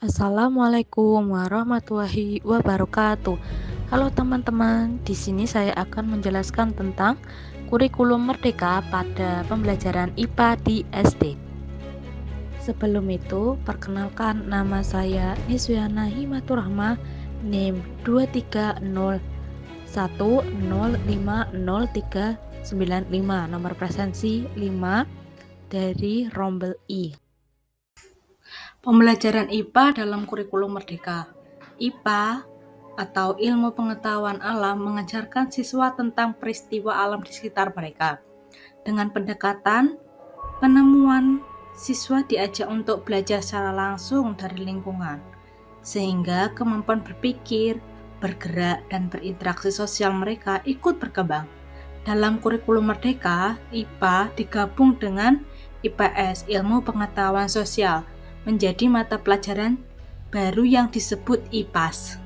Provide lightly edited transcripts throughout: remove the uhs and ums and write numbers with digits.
Assalamualaikum warahmatullahi wabarakatuh. Halo teman-teman, di sini saya akan menjelaskan tentang kurikulum merdeka pada pembelajaran IPA di SD. Sebelum itu, perkenalkan nama saya Niswiana Himaturahma, NIM 23010500395, nomor presensi 5 dari Rombel I. Pembelajaran IPA dalam kurikulum merdeka. IPA atau ilmu pengetahuan alam mengajarkan siswa tentang peristiwa alam di sekitar mereka. Dengan pendekatan penemuan, siswa diajak untuk belajar secara langsung dari lingkungan, sehingga kemampuan berpikir, bergerak, dan berinteraksi sosial mereka ikut berkembang. Dalam kurikulum merdeka, IPA digabung dengan IPS, ilmu pengetahuan sosial, menjadi mata pelajaran baru yang disebut IPAS.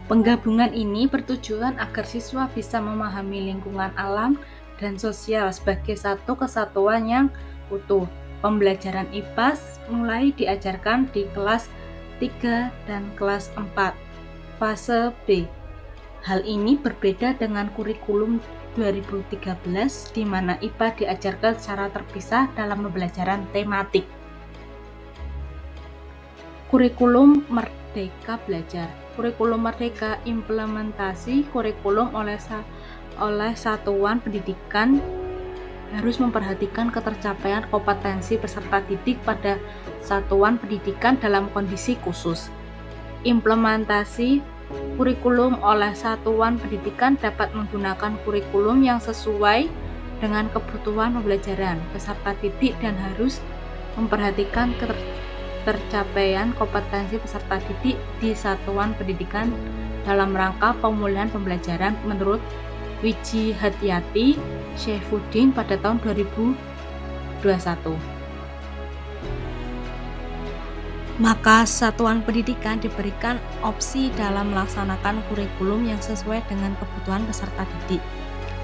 Penggabungan ini bertujuan agar siswa bisa memahami lingkungan alam dan sosial sebagai satu kesatuan yang utuh. Pembelajaran IPAS mulai diajarkan di kelas 3 dan kelas 4, fase B. Hal ini berbeda dengan kurikulum 2013 di mana IPA diajarkan secara terpisah dalam pembelajaran tematik. Kurikulum Merdeka Belajar. Kurikulum Merdeka implementasi kurikulum oleh satuan pendidikan harus memperhatikan ketercapaian kompetensi peserta didik pada satuan pendidikan dalam kondisi khusus. Implementasi kurikulum oleh satuan pendidikan dapat menggunakan kurikulum yang sesuai dengan kebutuhan pembelajaran peserta didik dan harus memperhatikan ketercapaian kompetensi peserta didik di satuan pendidikan dalam rangka pemulihan pembelajaran menurut Wiji Hatyati Syaifuddin pada tahun 2021. Maka satuan pendidikan diberikan opsi dalam melaksanakan kurikulum yang sesuai dengan kebutuhan peserta didik.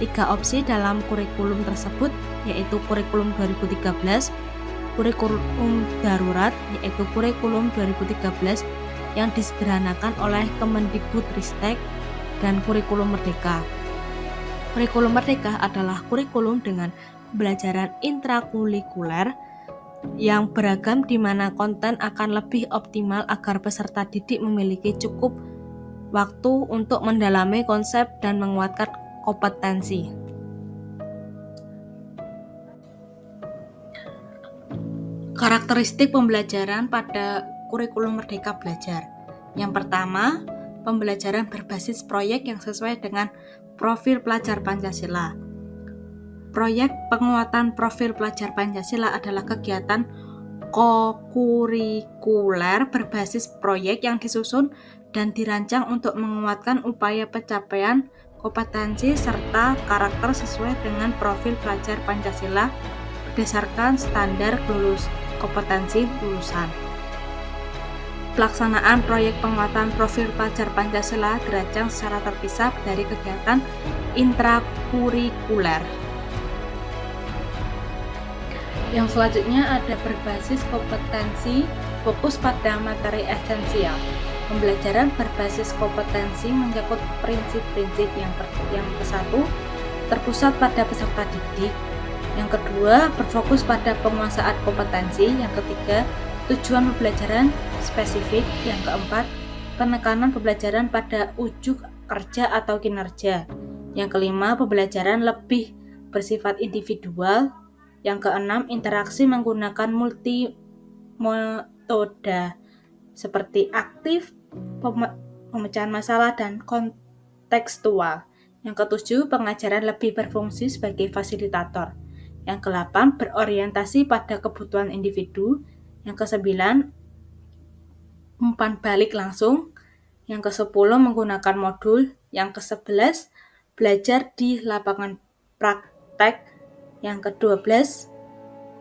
3 opsi dalam kurikulum tersebut yaitu kurikulum 2013, kurikulum darurat yaitu kurikulum 2013 yang disederhanakan oleh Kemendikbudristek, dan kurikulum merdeka. Kurikulum merdeka adalah kurikulum dengan pembelajaran intrakurikuler yang beragam di mana konten akan lebih optimal agar peserta didik memiliki cukup waktu untuk mendalami konsep dan menguatkan kompetensi. Karakteristik pembelajaran pada kurikulum Merdeka Belajar. Yang pertama, pembelajaran berbasis proyek yang sesuai dengan profil pelajar Pancasila. Proyek penguatan profil pelajar Pancasila adalah kegiatan kokurikuler berbasis proyek yang disusun dan dirancang untuk menguatkan upaya pencapaian kompetensi serta karakter sesuai dengan profil pelajar Pancasila berdasarkan standar kompetensi lulusan. Pelaksanaan proyek penguatan profil pelajar Pancasila dirancang secara terpisah dari kegiatan intrakurikuler. Yang selanjutnya ada berbasis kompetensi, fokus pada materi esensial. Pembelajaran berbasis kompetensi mencakup prinsip-prinsip yang ke-1 terpusat pada peserta didik, yang kedua berfokus pada penguasaan kompetensi, yang ketiga tujuan pembelajaran spesifik, yang keempat penekanan pembelajaran pada ujuk kerja atau kinerja, yang kelima pembelajaran lebih bersifat individual, yang keenam interaksi menggunakan multimetoda seperti aktif, pemecahan masalah, dan kontekstual. Yang ketujuh pengajaran lebih berfungsi sebagai fasilitator. Yang ke-8 berorientasi pada kebutuhan individu. Yang ke-9 umpan balik langsung. Yang ke-10 menggunakan modul. Yang ke-11 belajar di lapangan praktek. Yang ke-12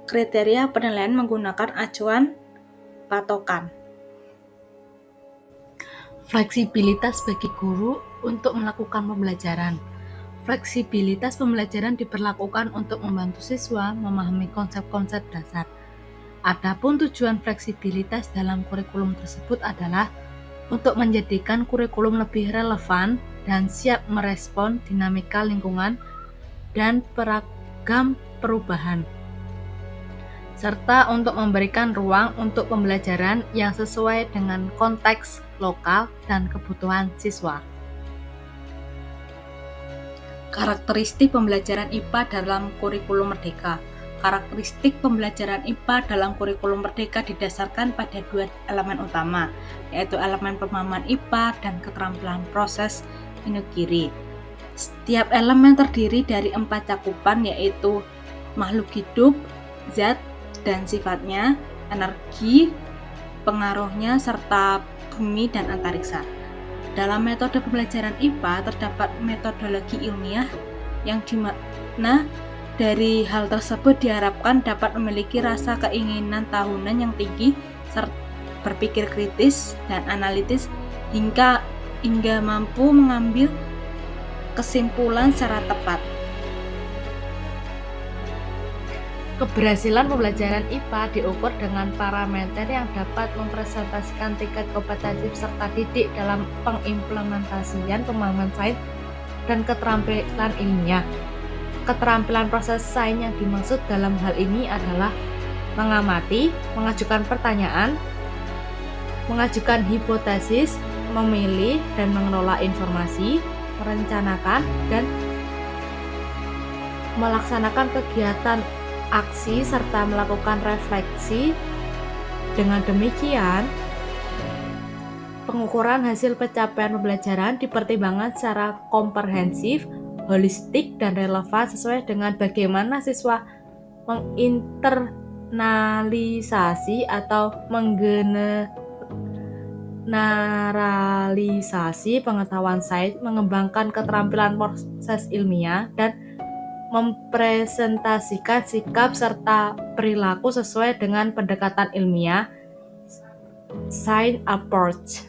kriteria penilaian menggunakan acuan patokan. Fleksibilitas bagi guru untuk melakukan pembelajaran. Fleksibilitas pembelajaran diperlakukan untuk membantu siswa memahami konsep-konsep dasar Adapun tujuan fleksibilitas dalam kurikulum tersebut adalah untuk menjadikan kurikulum lebih relevan dan siap merespon dinamika lingkungan dan beragam perubahan, serta untuk memberikan ruang untuk pembelajaran yang sesuai dengan konteks lokal dan kebutuhan siswa. Karakteristik pembelajaran IPA dalam kurikulum Merdeka. Karakteristik pembelajaran IPA dalam kurikulum Merdeka didasarkan pada dua elemen utama, yaitu elemen pemahaman IPA dan keterampilan proses Inugiri. Setiap elemen terdiri dari 4 cakupan, yaitu makhluk hidup, zat dan sifatnya, energi, pengaruhnya, serta bumi dan antariksa. Dalam metode pembelajaran IPA terdapat metodologi ilmiah yang dimana dari hal tersebut diharapkan dapat memiliki rasa keinginan tahunan yang tinggi, serta berpikir kritis dan analitis hingga mampu mengambil kesimpulan secara tepat. Keberhasilan pembelajaran IPA diukur dengan parameter yang dapat mempresentasikan tingkat kompetensi peserta didik dalam pengimplementasian pemahaman sains dan keterampilan ilmiah. Keterampilan proses sains yang dimaksud dalam hal ini adalah mengamati, mengajukan pertanyaan, mengajukan hipotesis, memilih dan mengelola informasi, merencanakan dan melaksanakan kegiatan aksi serta melakukan refleksi. Dengan demikian, pengukuran hasil pencapaian pembelajaran dipertimbangkan secara komprehensif, holistik, dan relevan sesuai dengan bagaimana siswa menginternalisasi atau menggeneralisasi pengetahuan sains, mengembangkan keterampilan proses ilmiah, dan mempresentasikan sikap serta perilaku sesuai dengan pendekatan ilmiah science approach.